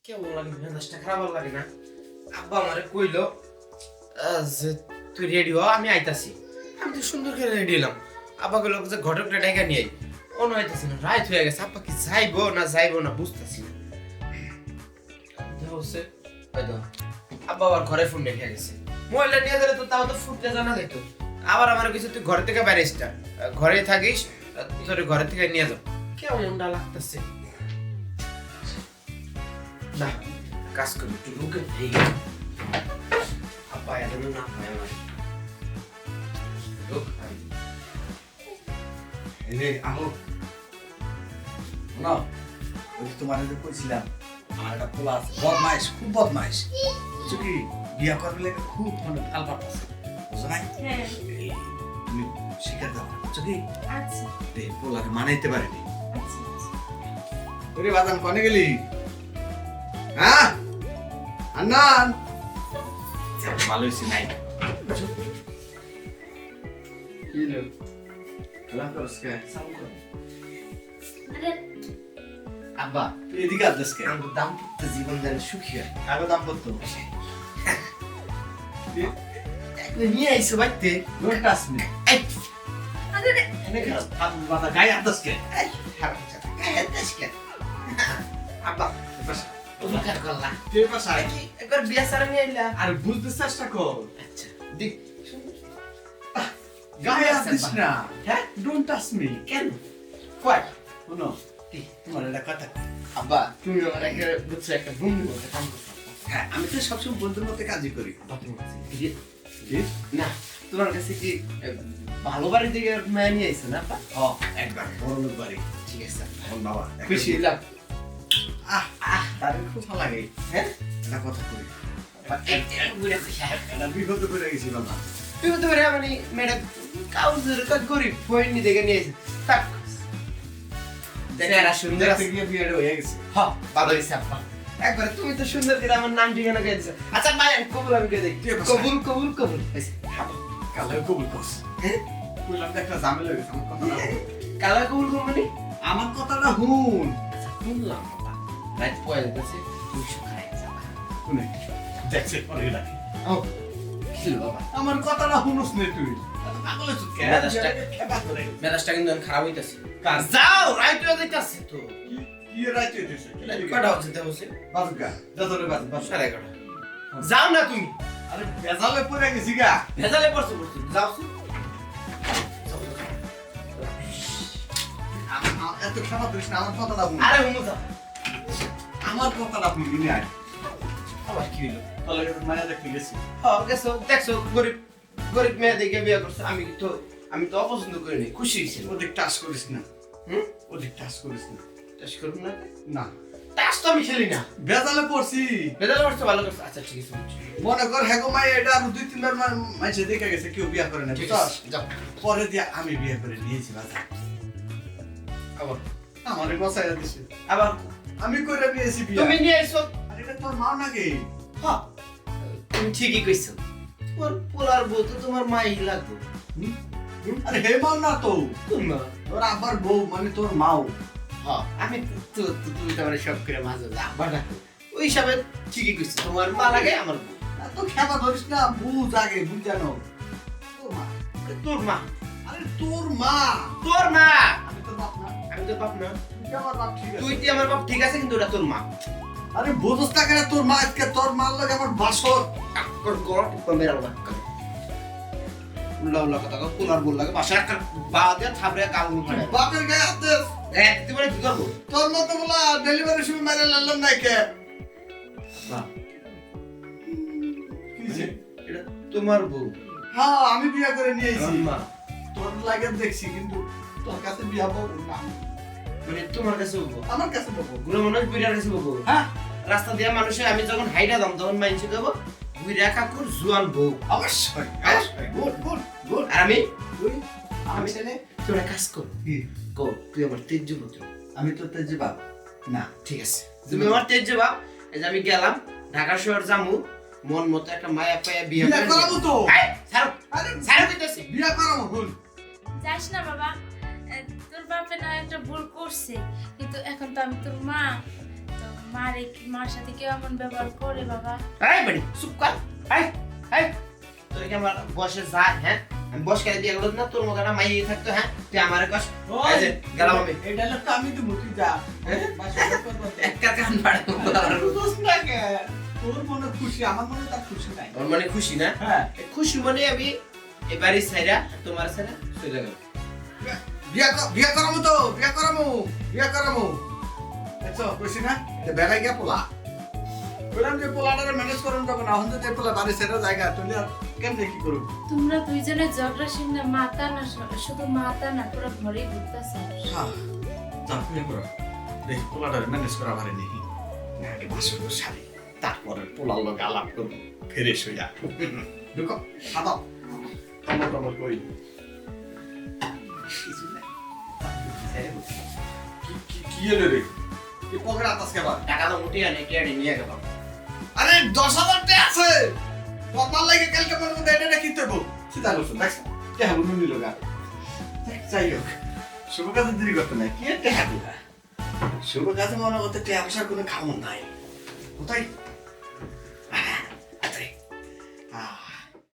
কেমন লাগে মেজাজটা খারাপ লাগে না? আব্বা আমারে কইলো যে তুই রেডি হ, আমি আইতাছি। আমি তো সুন্দর করে রেডি হলাম। আব্বা কইলো যে ঘটকটা ডাইকা নিয়ে আই। অন আইতাছি না, রাত হয়ে গেছে। আব্বা কি যাইবো না বুঝতাছি না। হচ্ছে হয়তো আব্বা আবার ঘরে ফোন রেখে গেছে। মোবাইলটা নিয়ে গেলে তো তাও তো ফুটতে জানা যেত। আবার আমার কিছু তুই ঘর থেকে বাইরে আসটা, ঘরে থাকিস, তোর ঘরে থেকে নিয়ে যাও। কেমনটা লাগতেছে না, কাজ করি একটু লুকে এই আব্বা এত না পায় আমার লোক এলে আহো না। ওই যে তোমার যে কইছিলাম আমার একটা পোলা আছে, বদমাইশ, খুব বদমাইশ। বুঝছো কি, বিয়া করবে লেগে খুব মানে ভাল পাঠাচ্ছে, বুঝো নাই? এই, তুমি শিকার দাও, বুঝছো কি? আচ্ছা এই পোলাকে মানাইতে পারিনি। আচ্ছা ওরে বাদাম কনে গেলি? হ্যাঁ আন্নান ভালো হয়েছে নাই। কি রে খেলা করছ কে? আরে আব্বা তুই এদিকে আসছিস কে? আমার দাম্পত্য জীবন যেন সুখী হয়। কাগজ দাম্পত্য নিয়ে আইসো বাড়িতে। Don't touch me. এই আরে এনে খারাপ হাত বাতা গায়ে আসছিস কে? এই হারাম জানা গায়ে দেশকে আব্বা উপকার করলা। তুই পাশে আয়। কি একবার বিয়া সারা নিয়ে আইলা? আর বুঝতে চেষ্টা কর, আচ্ছা দেখ গায়ে আসছিস না। হ্যাঁ ডোন্ট টাচ মি। কেন কয় শোনো, তোমার একটা কথা। আব্বা তুমি আমার একটা বুঝছো একটা বন্ধু মতো কাম করছো। হ্যাঁ, আমি তো সবসময় বন্ধুর মতো কাজই করি। না তোমার কাছে কি ভালো বাড়ি থেকে মেয়ে নিয়ে আইছো না আব্বা? একবার বড় লোক বাড়ি। ঠিক আছে এখন বাবা খুশি হলাম। তাদের খুব ভালো লাগে। হ্যাঁ একটা কথা করি, ঘুরে খুশি হয়। একটা বিপদে পড়ে গেছি বাবা। তুই তো বলে মানে মেয়েটা কাউজের কাজ করি ফোন দেখে নিয়ে এসে তাক চেহারা সুন্দর আছে। দেখতে গিয়ে বিয়েটা হয়ে গেছে। হ্যাঁ ভালো হয়েছে আব্বা। একবার তুমি তো সুন্দর করে আমার নাম ঠিকানা কে দিছো। আচ্ছা ভাই কবুল আমি কে দেই। ঠিক আছে। কবুল কবুল কবুল হয়েছে। কালে কবুল করস। হ্যাঁ বললাম যে একটা ঝামেলা হয়ে গেছে, আমার কথাটা হুন। কালা কবুল করবনি? আমার কথাটা হুন। শুনলাম বাবা রাত পয়লা গেছে তুই সকালে যাবা। শুনে দেখছে পরে রাখি। ও কি বাবা আমার কথাটা হুনুস নে তুই। এত পাগল হচ্ছিস কেন? মেজাজটা- খেপা করে। মেজাজটা কিন্তু এখন খারাপ হইতাছে। যাও রাইট হয়ে যাইতাছে তো। কি রাইতে দিছে? কটা হচ্ছে তে বসে? বাজুকা, যতরে বাজ, বাজ। 11:30। যাও না তুমি। আরে বেজালে পড়ে গেছি গা। ভেজালে পড়ছো যাও সে। এত খেপা করিস না, আমার কথাটা হুন। আরে হুমু যাও। আমার কথাটা হুন, নিয়ে আয়। আবার কি হইলো? তাহলে মায়া দেখতে গেছি। হ্যাঁ গেছো দেখছো গরিব গরিব মেয়ে দেখে বিয়ে করছো। আমি তো অপছন্দ করিনি, খুশি হয়েছি। ওদিক টাচ করিস না, হুম ওদিক টাচ করিস না। টাচ করবো না? না, টাচ তো আমি খেলি না। বেজালে পড়ছি। ভেজালে পড়ছো ভালো করছো। আচ্ছা ঠিক আছে বুঝছি। মনে কর হ্যাগো মাই এটা আর 2-3 বার মাইছে দেখে গেছে কেউ বিয়া করে না, ঠিক বুঝছস? আছে যাও। পরে দিয়ে আমি বিয়ে করে নিয়েছি বাজার। আবার আমারে বসাইয়া দিছে। আবার আমি করে নিয়েছি বিয়া। তুমি নিয়ে এসো। আর এটা তোর মা নাকি? হ্যাঁ তুমি ঠিকই কইছো। তোমার পোলার বউ তো তোমার মাই লাগবে। হুম? আরে হে মাও না তো, তোমার তোর আবার বউ মানে তোর মাও। হ্যাঁ আমি তুমি তো আমার সব করে মাঝে আব্বা ডাকো। ওই হিসাবে ঠিকই কইছো, তোমার মা লাগে আমার বউ। এত খেপা ধরিস না, বুঝ আগে, বুঝ জানো। তোর মা। তোর মা আরে তোর মা। তোর মা আমি তোর বাপ না। আমি তোর বাপ না। তুই আমার বাপ, ঠিক আছে। তুই তুই আমার বাপ ঠিক আছে, কিন্তু ওটা তোর মা। আরে বুঝছ না কেন, তোর মা আজকে তোর মার লাগে আমার বাসর। তোর গড় মেরা বাবা উল্লা উল্লা কথা কও। পোলার বল লাগে বাসা একটা বা দিয়ে থাবড়ে কাউন হয়। বাপের গায়ে হাত দিস। তুই বলে কি করবো? তোর মতো বলা ডেলিভারি সময় মেরে লাল্লাম নাই কে? বাহ, কি যে? এটা তোমার বউ। হ্যাঁ, আমি বিয়ে করে নিয়েছি। আমার মা তোর লাগে দেখছি, কিন্তু তোর কাছে বিয়ে পাবো না। মানে তোমার কাছে বউ। আমার কাছে পাবো। গুলো মানুষ বুড়ার কাছে বউ। হ্যাঁ, রাস্তা দিয়ে মানুষে আমি যখন হাইটা দাম তখন মাইনছি দেবো বুড়া কাকুর জুয়ান বউ। অবশ্যই, অবশ্যই। Good, good, good. আর আমি তুই আমি ছেলে, তুই একটা কাজ কর। কি? কর তুই আমার তেজ্য পুত্র। আমি তোর তেজে বাপ না। ঠিক আছে তুমি আমার তেজ্য বাপ। এই যে আমি গেলাম ঢাকা শহর যামু, মন মতো একটা মায়া পায়া বিয়ে বিয়ে করে করাবো তো। এই, ছাড়ো আরে ছাড়ো কইতাছি। বিয়ে করাবো, ভুল। যাস না বাবা। তোর বাপে না একটা ভুল করছে, কিন্তু এখন তো আমি তোর মা, তো মার সাথে কেউ এমন ব্যবহার করে বাবা? এই বেড়ি চুপ কর। এই এই তোর কি আমার বসে যায়? হ্যাঁ আমি বস করে দিয়ে গেল না, তোর মতো একটা মাইয়ে থাকতো। হ্যাঁ তুই আমারে কস এই যে গেলাম আমি। এই ডায়লগ তো আমি দেবো, তুই যা। একটা কান পাড়ে দোষ না কে? তোর মনে খুশি, আমার মনে তার খুশি নাই। ওর মানে খুশি না? হ্যাঁ, এই খুশি মানে আমি এবারে ছাইরা তোমার ছাইরা চলে গেল। বিয়া করামু তো, বিয়া করামু। দেখছো খুশি না? এটা বেড়াই গিয়া পোলা। বললাম যে পোলাটারে ম্যানেজ করুন তখন এখন তো পোলা বাড়ি ছেড়ে জায়গা তুলে আর কেমনে কি করুন? তোমরা দুইজনে ঝগড়া শুনে মাথা না, শুধু মাথা না পুরো ঘরেই ঘুরতেছে। তারপরে করো দেখি পোলাটারে ম্যানেজ করা পারে নাকি না, আগে বাসন সারি তারপরে পোলার লোক আলাপ করবো ফ্রেশ হয়ে যা। ঢুকো খাদাও টমর কই কিছু নাই। কি এলো রে? এই পকেট আতাস কেবার? টাকা তো মোটেই অনেক টিয়ারি নিয়ে গেল। আরে 10,000 টাকা আছে তোমার লাগে কালকে মনে মধ্যে এটা কি দেবো চিন্তা করছো দেখছো কে হবে নুনি লোক আর যাই হোক শুভ কাজে দেরি করতে নাই কি টেহা দিলা শুভ কাজে মনে করতে টেহা পয়সার কোনো খামন নাই কোথায়